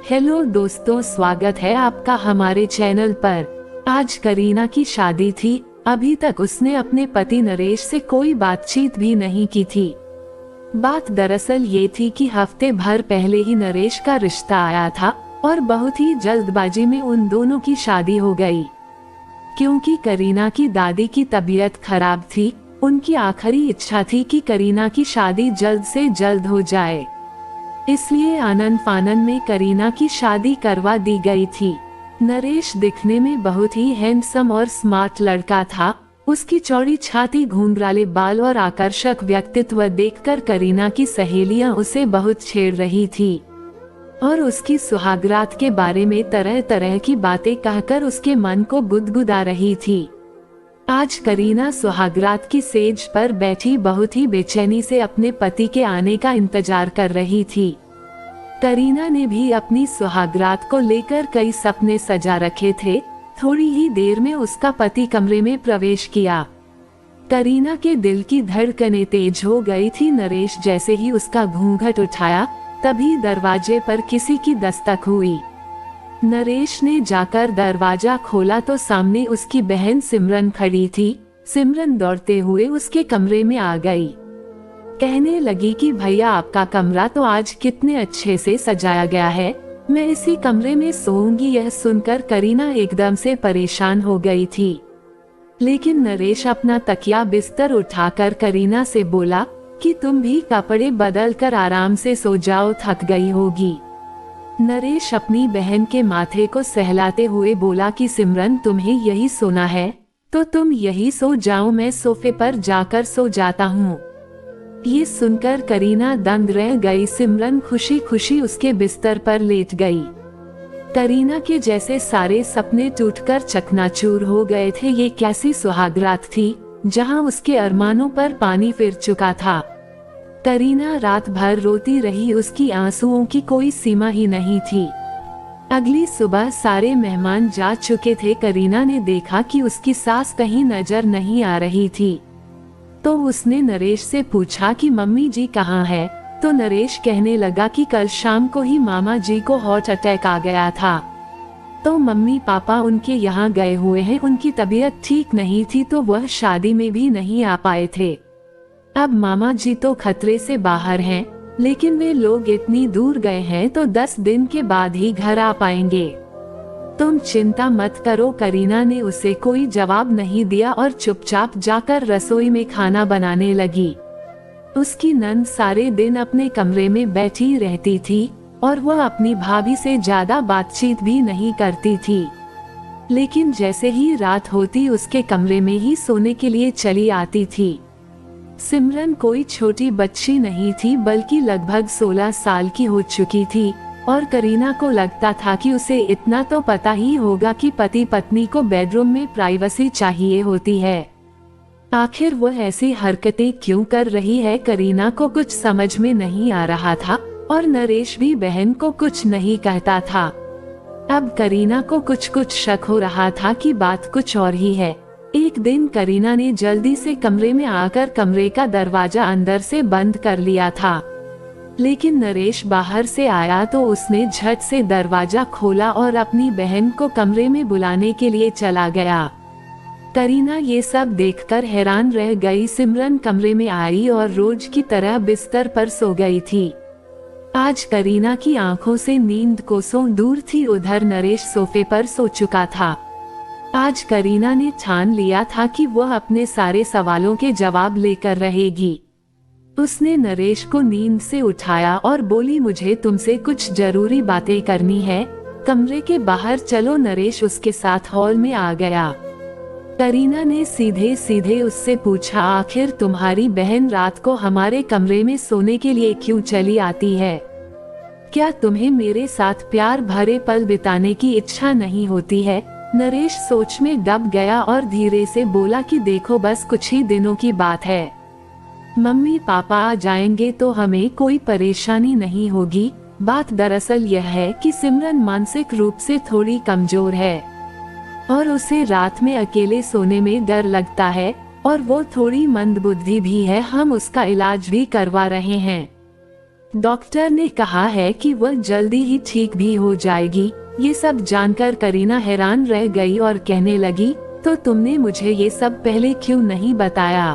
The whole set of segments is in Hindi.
हेलो दोस्तों, स्वागत है आपका हमारे चैनल पर। आज करीना की शादी थी। अभी तक उसने अपने पति नरेश से कोई बातचीत भी नहीं की थी। बात दरअसल ये थी कि हफ्ते भर पहले ही नरेश का रिश्ता आया था और बहुत ही जल्दबाजी में उन दोनों की शादी हो गई। क्योंकि करीना की दादी की तबीयत खराब थी, उनकी आखिरी इच्छा थी कि करीना की शादी जल्द से जल्द हो जाए। इसलिए आनन फानन में करीना की शादी करवा दी गई थी। नरेश दिखने में बहुत ही हैंडसम और स्मार्ट लड़का था। उसकी चौड़ी छाती, घुंघराले बाल और आकर्षक व्यक्तित्व देखकर करीना की सहेलियां उसे बहुत छेड़ रही थी और उसकी सुहागरात के बारे में तरह तरह की बातें कहकर उसके मन को गुदगुदा रही थी। आज करीना सुहागरात की सेज पर बैठी बहुत ही बेचैनी से अपने पति के आने का इंतजार कर रही थी। करीना ने भी अपनी सुहागरात को लेकर कई सपने सजा रखे थे। थोड़ी ही देर में उसका पति कमरे में प्रवेश किया। करीना के दिल की धड़कनें तेज हो गई थी। नरेश जैसे ही उसका घूंघट उठाया, तभी दरवाजे पर किसी की दस्तक हुई। नरेश ने जाकर दरवाजा खोला तो सामने उसकी बहन सिमरन खड़ी थी। सिमरन दौड़ते हुए उसके कमरे में आ गई। कहने लगी कि भैया, आपका कमरा तो आज कितने अच्छे से सजाया गया है, मैं इसी कमरे में सोऊंगी। यह सुनकर करीना एकदम से परेशान हो गई थी। लेकिन नरेश अपना तकिया बिस्तर उठाकर करीना से बोला कि तुम भी कपड़े बदल कर आराम से सो जाओ, थक गई होगी। नरेश अपनी बहन के माथे को सहलाते हुए बोला कि सिमरन, तुम्हें यही सोना है तो तुम यही सो जाओ, मैं सोफे पर जाकर सो जाता हूँ। ये सुनकर करीना दंग रह गई। सिमरन खुशी खुशी उसके बिस्तर पर लेट गई। करीना के जैसे सारे सपने टूटकर चकनाचूर हो गए थे। ये कैसी सुहागरात थी जहाँ उसके अरमानों पर पानी फिर चुका था। करीना रात भर रोती रही, उसकी आंसुओं की कोई सीमा ही नहीं थी। अगली सुबह सारे मेहमान जा चुके थे। करीना ने देखा कि उसकी सास कहीं नजर नहीं आ रही थी, तो उसने नरेश से पूछा कि मम्मी जी कहाँ है। तो नरेश कहने लगा कि कल शाम को ही मामा जी को हार्ट अटैक आ गया था, तो मम्मी पापा उनके यहाँ गए हुए हैं। उनकी तबीयत ठीक नहीं थी तो वह शादी में भी नहीं आ पाए थे। अब मामा जी तो खतरे से बाहर हैं, लेकिन वे लोग इतनी दूर गए हैं तो 10 दिन के बाद ही घर आ पाएंगे। तुम चिंता मत करो। करीना ने उसे कोई जवाब नहीं दिया और चुपचाप जाकर रसोई में खाना बनाने लगी। उसकी नंद सारे दिन अपने कमरे में बैठी रहती थी और वह अपनी भाभी से ज्यादा बातचीत भी नहीं करती थी। लेकिन जैसे ही रात होती उसके कमरे में ही सोने के लिए चली आती थी। सिमरन कोई छोटी बच्ची नहीं थी, बल्कि लगभग 16 साल की हो चुकी थी और करीना को लगता था कि उसे इतना तो पता ही होगा कि पति पत्नी को बेडरूम में प्राइवेसी चाहिए होती है। आखिर वह ऐसी हरकतें क्यों कर रही है, करीना को कुछ समझ में नहीं आ रहा था और नरेश भी बहन को कुछ नहीं कहता था। अब करीना को कुछ शक हो रहा था कि बात कुछ और ही है। एक दिन करीना ने जल्दी से कमरे में आकर कमरे का दरवाजा अंदर से बंद कर लिया था। लेकिन नरेश बाहर से आया तो उसने झट से दरवाजा खोला और अपनी बहन को कमरे में बुलाने के लिए चला गया। करीना ये सब देखकर हैरान रह गई। सिमरन कमरे में आई और रोज की तरह बिस्तर पर सो गई थी। आज करीना की आंखों से नींद कोसों दूर थी। उधर नरेश सोफे पर सो चुका था। आज करीना ने ठान लिया था कि वह अपने सारे सवालों के जवाब लेकर रहेगी। उसने नरेश को नींद से उठाया और बोली, मुझे तुमसे कुछ जरूरी बातें करनी है, कमरे के बाहर चलो। नरेश उसके साथ हॉल में आ गया। करीना ने सीधे सीधे उससे पूछा, आखिर तुम्हारी बहन रात को हमारे कमरे में सोने के लिए क्यों चली आती है? क्या तुम्हें मेरे साथ प्यार भरे पल बिताने की इच्छा नहीं होती है? नरेश सोच में डूब गया और धीरे से बोला कि देखो, बस कुछ ही दिनों की बात है। मम्मी पापा आ जाएंगे तो हमें कोई परेशानी नहीं होगी। बात दरअसल यह है कि सिमरन मानसिक रूप से थोड़ी कमजोर है और उसे रात में अकेले सोने में डर लगता है और वो थोड़ी मंदबुद्धि भी है। हम उसका इलाज भी करवा रहे हैं। डॉक्टर ने कहा है कि वह जल्दी ही ठीक भी हो जाएगी। ये सब जानकर करीना हैरान रह गई और कहने लगी, तो तुमने मुझे ये सब पहले क्यों नहीं बताया?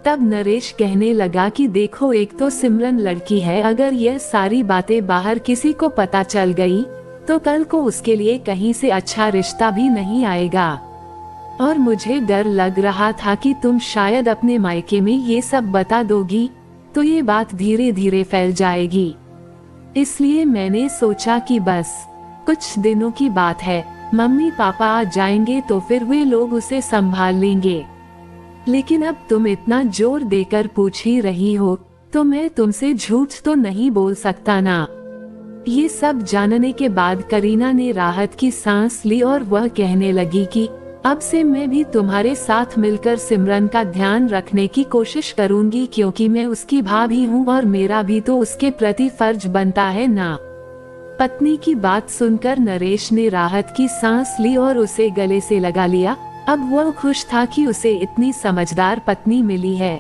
तब नरेश कहने लगा कि देखो, एक तो सिमरन लड़की है, अगर यह सारी बातें बाहर किसी को पता चल गई तो कल को उसके लिए कहीं से अच्छा रिश्ता भी नहीं आएगा। और मुझे डर लग रहा था कि तुम शायद अपने मायके में ये सब बता दोगी तो ये बात धीरे धीरे फैल जाएगी। इसलिए मैंने सोचा कि बस कुछ दिनों की बात है, मम्मी पापा आ जाएंगे तो फिर वे लोग उसे संभाल लेंगे। लेकिन अब तुम इतना जोर देकर पूछ ही रही हो तो मैं तुमसे झूठ तो नहीं बोल सकता ना। ये सब जानने के बाद करीना ने राहत की सांस ली और वह कहने लगी कि अब से मैं भी तुम्हारे साथ मिलकर सिमरन का ध्यान रखने की कोशिश करूंगी, क्योंकि मैं उसकी भाभी हूँ और मेरा भी तो उसके प्रति फर्ज बनता है ना। पत्नी की बात सुनकर नरेश ने राहत की सांस ली और उसे गले से लगा लिया। अब वह खुश था कि उसे इतनी समझदार पत्नी मिली है।